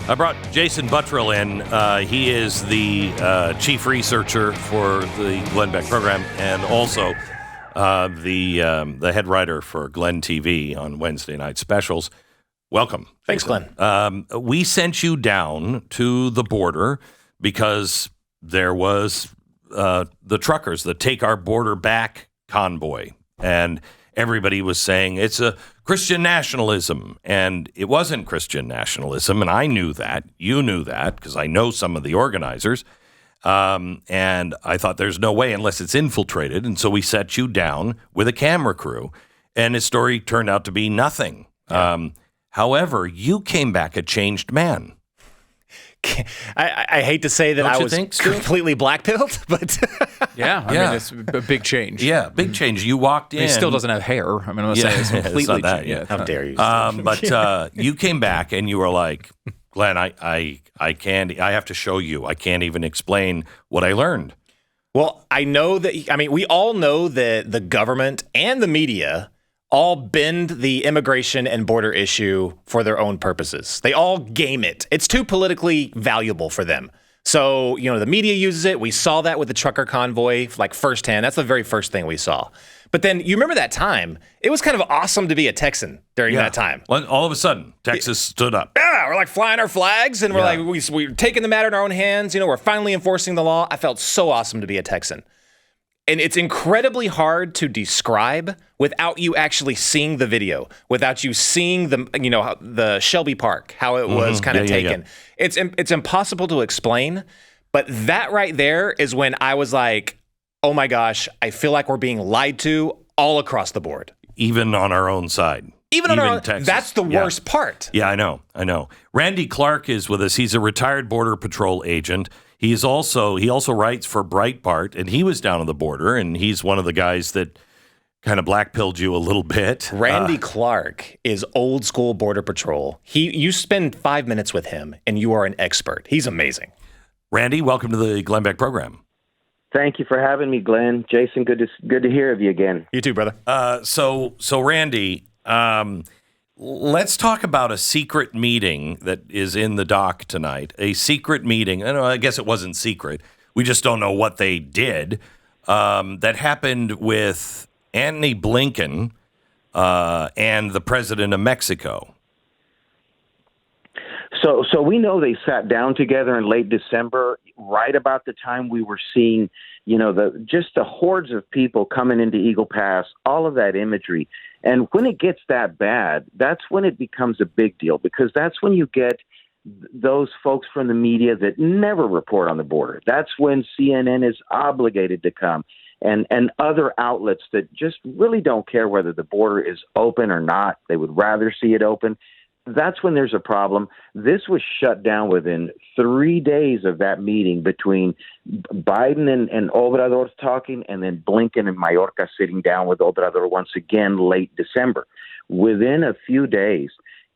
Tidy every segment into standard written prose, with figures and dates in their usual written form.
I brought Jason Buttrill in. He is the chief researcher for the Glenn Beck program and also the head writer for Glenn TV on Wednesday night specials. Welcome. Thanks, Jason. Glenn. We sent you down to the border because there was the truckers, the Take Our Border Back convoy. And everybody was saying it's a Christian nationalism. And it wasn't Christian nationalism. And I knew that. You knew that because I know some of the organizers. And I thought there's no way unless it's infiltrated. And so we set you down with a camera crew. And his story turned out to be nothing. Yeah. However, you came back a changed man. I hate to say that I was completely black-pilled, but I mean, it's a big change. Yeah, big change. You walked in. He still doesn't have hair. I mean, I'm going to say it's completely changed. Yeah. How dare you? But you came back and you were like, Glenn, I have to show you. I can't even explain what I learned. Well, we all know that the government and the media all bend the immigration and border issue for their own purposes. They all game it. It's too politically valuable for them. So, the media uses it. We saw that with the trucker convoy, like firsthand. That's the very first thing we saw. But then you remember that time? It was kind of awesome to be a Texan during that time. Well, all of a sudden, Texas stood up. Yeah, we're like flying our flags and we're taking the matter in our own hands. We're finally enforcing the law. I felt so awesome to be a Texan. And it's incredibly hard to describe without you actually seeing the video, without you seeing the Shelby Park, how it was kind of taken. Yeah. It's impossible to explain, but that right there is when I was like, oh my gosh, I feel like we're being lied to all across the board. Even on our own side. Even on our own, Texas. That's the worst part. Yeah, I know. Randy Clark is with us. He's a retired Border Patrol agent. He also writes for Breitbart, and he was down on the border, and he's one of the guys that kind of black-pilled you a little bit. Randy Clark is old school Border Patrol. You spend 5 minutes with him, and you are an expert. He's amazing. Randy, welcome to the Glenn Beck program. Thank you for having me, Glenn. Jason, good to hear of you again. You too, brother. So Randy, let's talk about a secret meeting that is in the dock tonight. A secret meeting. I guess it wasn't secret. We just don't know what they did. That happened with Antony Blinken and the president of Mexico. So we know they sat down together in late December, right about the time we were seeing, the hordes of people coming into Eagle Pass, all of that imagery. And when it gets that bad, that's when it becomes a big deal, because that's when you get those folks from the media that never report on the border. That's when CNN is obligated to come, and other outlets that just really don't care whether the border is open or not. They would rather see it open. That's when there's a problem. This was shut down within 3 days of that meeting between Biden and Obrador talking, and then Blinken and Mayorkas sitting down with Obrador once again late December. Within a few days,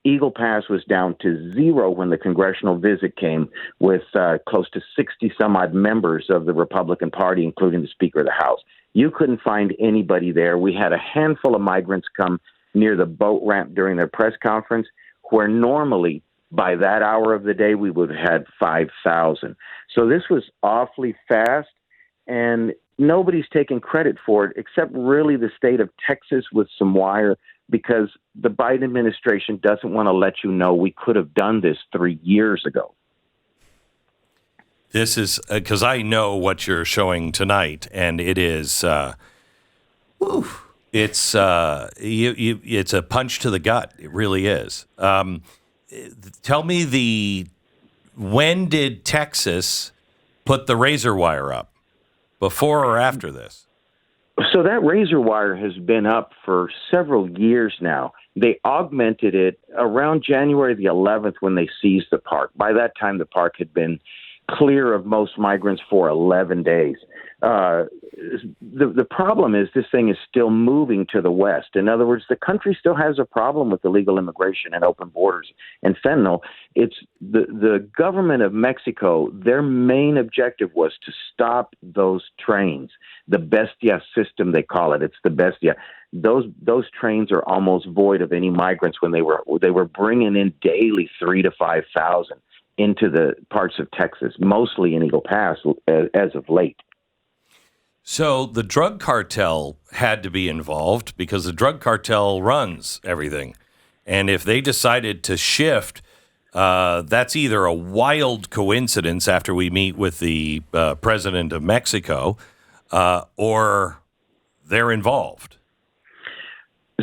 Eagle Pass was down to 0 when the congressional visit came, with close to 60 some odd members of the Republican Party, including the Speaker of the House. You couldn't find anybody there. We had a handful of migrants come near the boat ramp during their press conference, where normally by that hour of the day we would have had 5,000. So this was awfully fast, and nobody's taking credit for it except really the state of Texas with some wire, because the Biden administration doesn't want to let you know we could have done this 3 years ago. This is because I know what you're showing tonight, and it is it's a punch to the gut. It really is. Tell me when did Texas put the razor wire up? Before or after this? So that razor wire has been up for several years now. They augmented it around January the 11th when they seized the park. By that time, the park had been clear of most migrants for 11 days. The problem is this thing is still moving to the west. In other words, the country still has a problem with illegal immigration and open borders and fentanyl. It's the government of Mexico, their main objective was to stop those trains. The Bestia system, they call it. It's the Bestia. Those trains are almost void of any migrants when they were bringing in daily 3,000 to 5,000 into the parts of Texas, mostly in Eagle Pass as of late. So the drug cartel had to be involved because the drug cartel runs everything. And if they decided to shift, that's either a wild coincidence after we meet with the president of Mexico, or they're involved.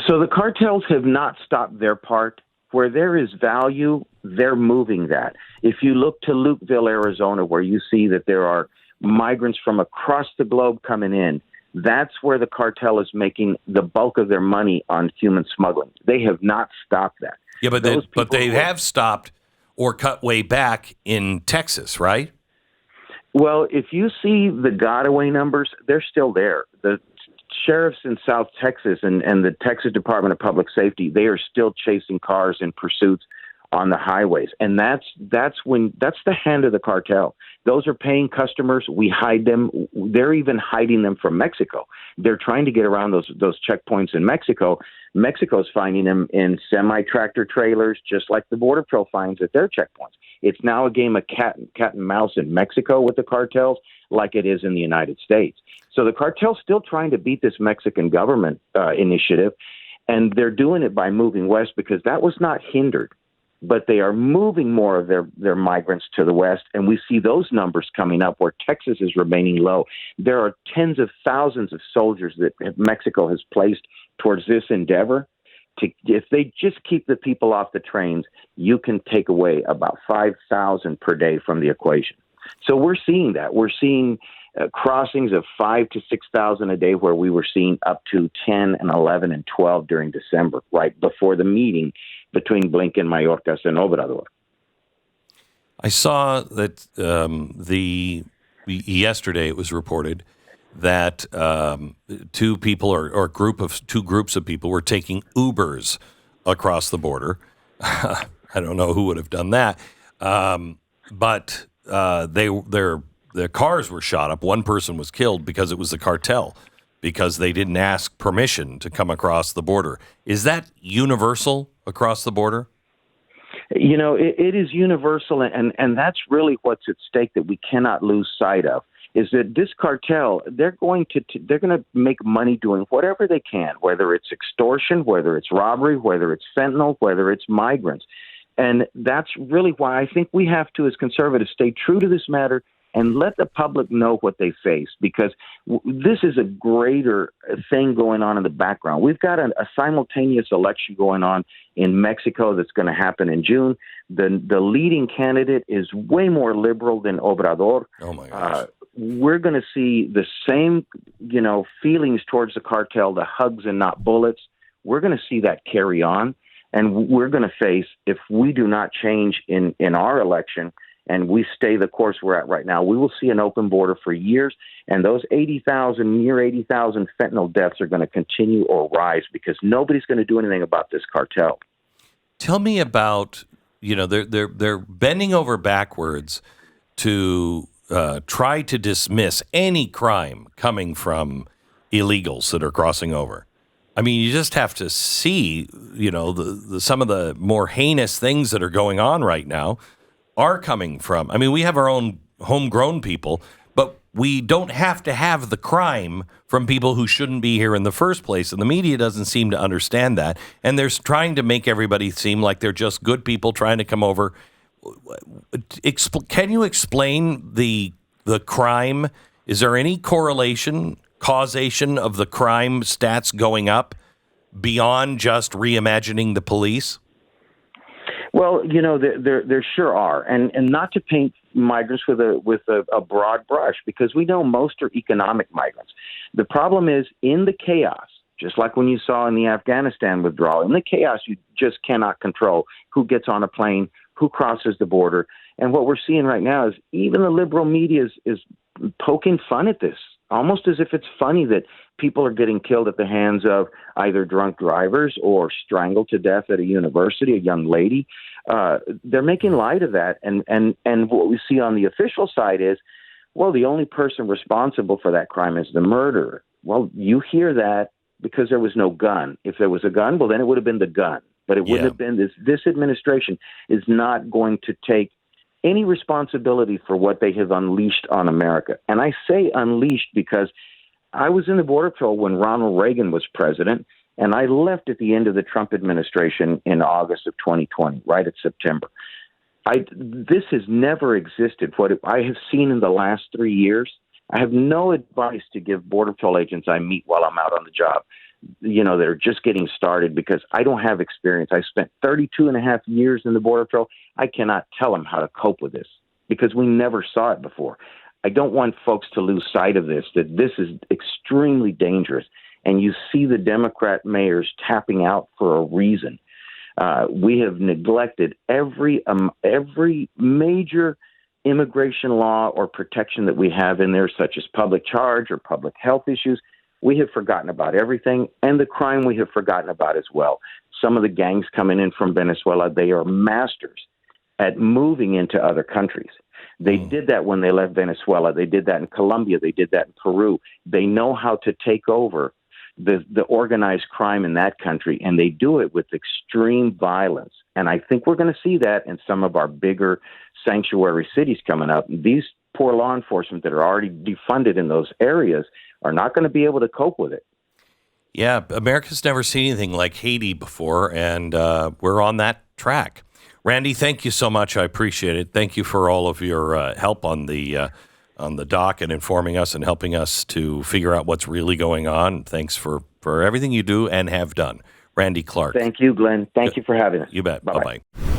So the cartels have not stopped their part. Where there is value, they're moving that. If you look to Lukeville, Arizona, where you see that there are migrants from across the globe coming in, that's where the cartel is making the bulk of their money on human smuggling. They have not stopped that. Yeah, but they have stopped or cut way back in Texas, right? Well, if you see the got-away numbers, they're still there. The sheriffs in South Texas and the Texas Department of Public Safety, they are still chasing cars in pursuits on the highways. And that's the hand of the cartel. Those are paying customers. We hide them. They're even hiding them from Mexico. They're trying to get around those checkpoints in Mexico. Mexico's finding them in semi-tractor trailers, just like the Border Patrol finds at their checkpoints. It's now a game of cat and mouse in Mexico with the cartels, like it is in the United States. So the cartel's still trying to beat this Mexican government initiative, and they're doing it by moving west because that was not hindered. But they are moving more of their migrants to the west, and we see those numbers coming up where Texas is remaining low. There are tens of thousands of soldiers that Mexico has placed towards this endeavor. If they just keep the people off the trains, you can take away about 5,000 per day from the equation. So we're seeing that. We're seeing crossings of 5,000 to 6,000 a day, where we were seeing up to 10 and 11 and 12 during December, right before the meeting between Blinken, Mayorkas, and Obrador. I saw that yesterday it was reported that two groups of people were taking Ubers across the border. I don't know who would have done that, but their cars were shot up. One person was killed because it was the cartel, because they didn't ask permission to come across the border. Is that universal across the border? You know, it is universal, and that's really what's at stake that we cannot lose sight of, is that this cartel, they're going to make money doing whatever they can, whether it's extortion, whether it's robbery, whether it's fentanyl, whether it's migrants. And that's really why I think we have to, as conservatives, stay true to this matter and let the public know what they face, because this is a greater thing going on in the background. We've got a simultaneous election going on in Mexico that's going to happen in June. The leading candidate is way more liberal than Obrador. Oh, my gosh. We're going to see the same, feelings towards the cartel, the hugs and not bullets. We're going to see that carry on. And we're going to face, if we do not change in our election, and we stay the course we're at right now, we will see an open border for years, and those near 80,000 fentanyl deaths are going to continue or rise because nobody's going to do anything about this cartel. Tell me about, they're bending over backwards to try to dismiss any crime coming from illegals that are crossing over. I mean, you just have to see, some of the more heinous things that are going on right now are coming from. I mean, we have our own homegrown people, but we don't have to have the crime from people who shouldn't be here in the first place. And the media doesn't seem to understand that. And they're trying to make everybody seem like they're just good people trying to come over. Can you explain the crime? Is there any causation of the crime stats going up beyond just reimagining the police? Well, there sure are, and not to paint migrants with a broad brush, because we know most are economic migrants. The problem is in the chaos, just like when you saw in the Afghanistan withdrawal, in the chaos, you just cannot control who gets on a plane, who crosses the border. And what we're seeing right now is even the liberal media is poking fun at this, almost as if it's funny that people are getting killed at the hands of either drunk drivers or strangled to death at a university, a young lady. They're making light of that. And what we see on the official side is, well, the only person responsible for that crime is the murderer. Well, you hear that because there was no gun. If there was a gun, well, then it would have been the gun. But it wouldn't have been this. This administration is not going to take any responsibility for what they have unleashed on America. And I say unleashed because I was in the Border Patrol when Ronald Reagan was president, and I left at the end of the Trump administration in August of 2020, right at September. This has never existed. What I have seen in the last 3 years, I have no advice to give Border Patrol agents I meet while I'm out on the job, that are just getting started, because I don't have experience. I spent 32 and a half years in the Border Patrol. I cannot tell them how to cope with this because we never saw it before. I don't want folks to lose sight of this, that this is extremely dangerous. And you see the Democrat mayors tapping out for a reason. We have neglected every major immigration law or protection that we have in there, such as public charge or public health issues. We have forgotten about everything, and the crime we have forgotten about as well. Some of the gangs coming in from Venezuela, they are masters at moving into other countries. They did that when they left Venezuela. They did that in Colombia. They did that in Peru. They know how to take over the organized crime in that country, and they do it with extreme violence. And I think we're going to see that in some of our bigger sanctuary cities coming up. These poor law enforcement that are already defunded in those areas are not going to be able to cope with it. Yeah, America's never seen anything like Haiti before, and we're on that track. Randy, thank you so much. I appreciate it. Thank you for all of your help on the doc and informing us and helping us to figure out what's really going on. Thanks for everything you do and have done. Randy Clark. Thank you, Glenn. Thank you for having us. You bet. Bye-bye. Bye-bye.